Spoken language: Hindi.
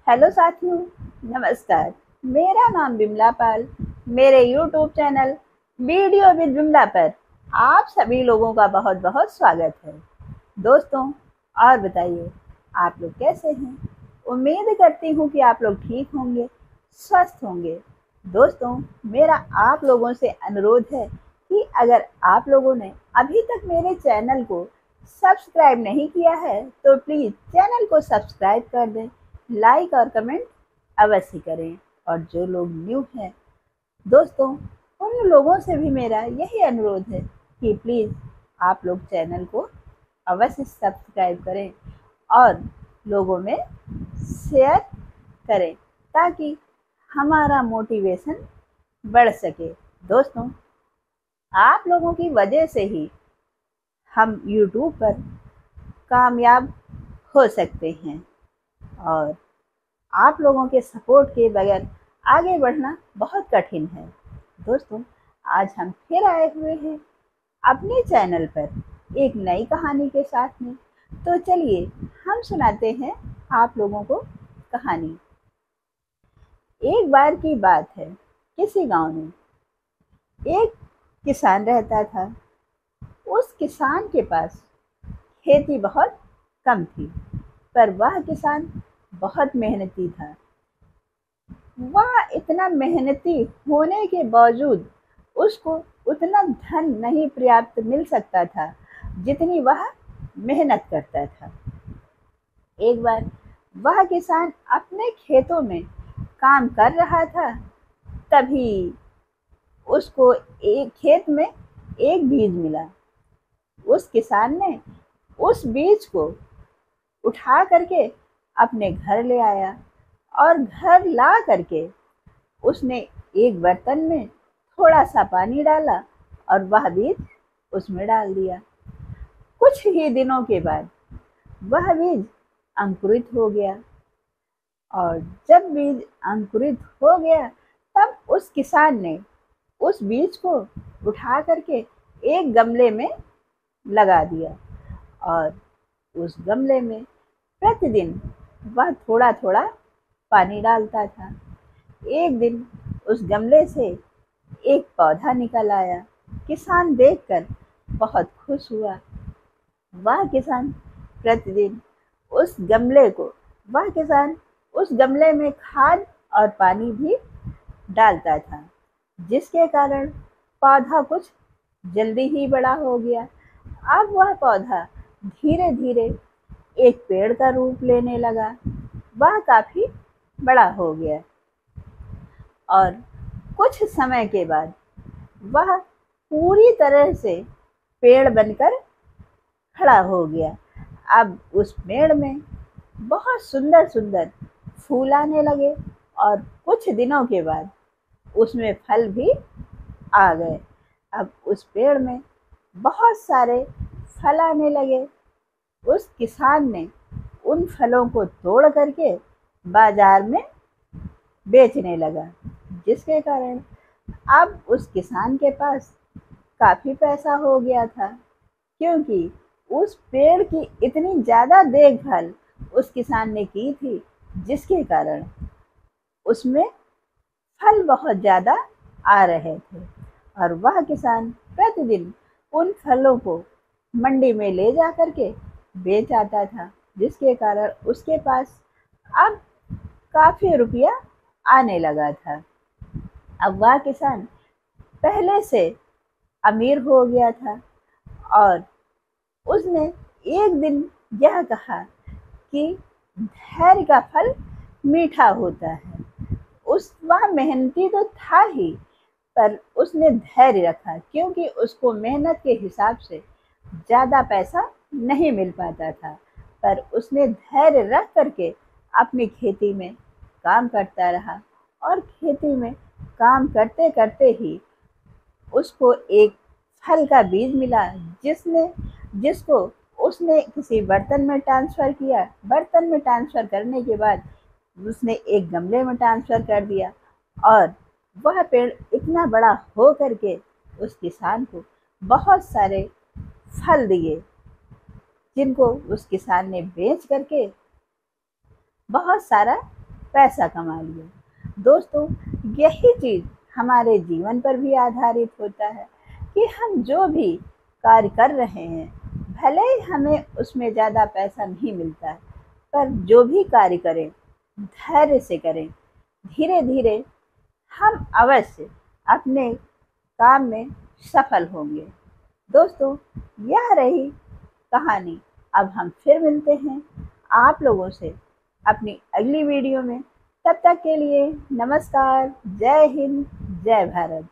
हेलो साथियों, नमस्कार। मेरा नाम बिमला पाल। मेरे YouTube channel video with Bimla पर आप सभी लोगों का बहुत बहुत स्वागत है। दोस्तों, और बताइए आप लोग कैसे हैं? उम्मीद करती हूँ कि आप लोग ठीक होंगे, स्वस्थ होंगे। दोस्तों, मेरा आप लोगों से अनुरोध है कि अगर आप लोगों ने अभी तक मेरे चैनल को सब्सक्राइब नहीं किया है तो प्लीज़ चैनल को सब्सक्राइब कर दें, लाइक और कमेंट अवश्य करें। और जो लोग न्यू हैं दोस्तों, उन लोगों से भी मेरा यही अनुरोध है कि प्लीज़ आप लोग चैनल को अवश्य सब्सक्राइब करें और लोगों में शेयर करें ताकि हमारा मोटिवेशन बढ़ सके। दोस्तों, आप लोगों की वजह से ही हम यूट्यूब पर कामयाब हो सकते हैं और आप लोगों के सपोर्ट के बगैर आगे बढ़ना बहुत कठिन है। दोस्तों, आज हम फिर आए हुए हैं अपने चैनल पर एक नई कहानी के साथ में। तो चलिए हम सुनाते हैं आप लोगों को कहानी। एक बार की बात है, किसी गांव में एक किसान रहता था। उस किसान के पास खेती बहुत कम थी, पर वह किसान बहुत मेहनती था। वह इतना मेहनती होने के बावजूद उसको उतना धन नहीं प्राप्त मिल सकता था जितनी वह मेहनत करता था। एक बार वह किसान अपने खेतों में काम कर रहा था, तभी उसको एक खेत में एक बीज मिला। उस किसान ने उस बीज को उठा करके अपने घर ले आया और घर ला करके उसने एक बर्तन में थोड़ा सा पानी डाला और वह बीज उसमें डाल दिया। कुछ ही दिनों के बाद वह बीज अंकुरित हो गया और जब बीज अंकुरित हो गया तब उस किसान ने उस बीज को उठा करके एक गमले में लगा दिया और उस गमले में प्रतिदिन वह थोड़ा थोड़ा पानी डालता था। एक दिन उस गमले से एक पौधा निकल आया। किसान देखकर बहुत खुश हुआ। वह किसान प्रतिदिन उस गमले को वह किसान उस गमले में खाद और पानी भी डालता था, जिसके कारण पौधा कुछ जल्दी ही बड़ा हो गया। अब वह पौधा धीरे धीरे एक पेड़ का रूप लेने लगा। वह काफी बड़ा हो गया और कुछ समय के बाद वह पूरी तरह से पेड़ बनकर खड़ा हो गया। अब उस पेड़ में बहुत सुंदर सुंदर फूल आने लगे और कुछ दिनों के बाद उसमें फल भी आ गए। अब उस पेड़ में बहुत सारे फल आने लगे। उस किसान ने उन फलों को तोड़ करके बाजार में बेचने लगा, जिसके कारण अब उस किसान के पास काफी पैसा हो गया था, क्योंकि उस पेड़ की इतनी ज्यादा देखभाल उस किसान ने की थी, जिसके कारण उसमें फल बहुत ज्यादा आ रहे थे। और वह किसान प्रतिदिन उन फलों को मंडी में ले जा करके बेच आता था, जिसके कारण उसके पास अब काफी रुपया आने लगा था। अब वह किसान पहले से अमीर हो गया था और उसने एक दिन यह कहा कि धैर्य का फल मीठा होता है। वह मेहनती तो था ही, पर उसने धैर्य रखा, क्योंकि उसको मेहनत के हिसाब से ज़्यादा पैसा नहीं मिल पाता था। पर उसने धैर्य रख करके अपनी खेती में काम करता रहा और खेती में काम करते करते ही उसको एक फल का बीज मिला, जिसको उसने किसी बर्तन में ट्रांसफ़र किया। बर्तन में ट्रांसफ़र करने के बाद उसने एक गमले में ट्रांसफ़र कर दिया और वह पेड़ इतना बड़ा हो करके उस किसान को बहुत सारे फल दिए, जिनको उस किसान ने बेच करके बहुत सारा पैसा कमा लिया। दोस्तों, यही चीज़ हमारे जीवन पर भी आधारित होता है कि हम जो भी कार्य कर रहे हैं, भले ही हमें उसमें ज़्यादा पैसा नहीं मिलता है, पर जो भी कार्य करें धैर्य से करें, धीरे धीरे हम अवश्य अपने काम में सफल होंगे। दोस्तों, यह रही कहानी। अब हम फिर मिलते हैं आप लोगों से अपनी अगली वीडियो में। तब तक के लिए नमस्कार, जय हिंद, जय भारत।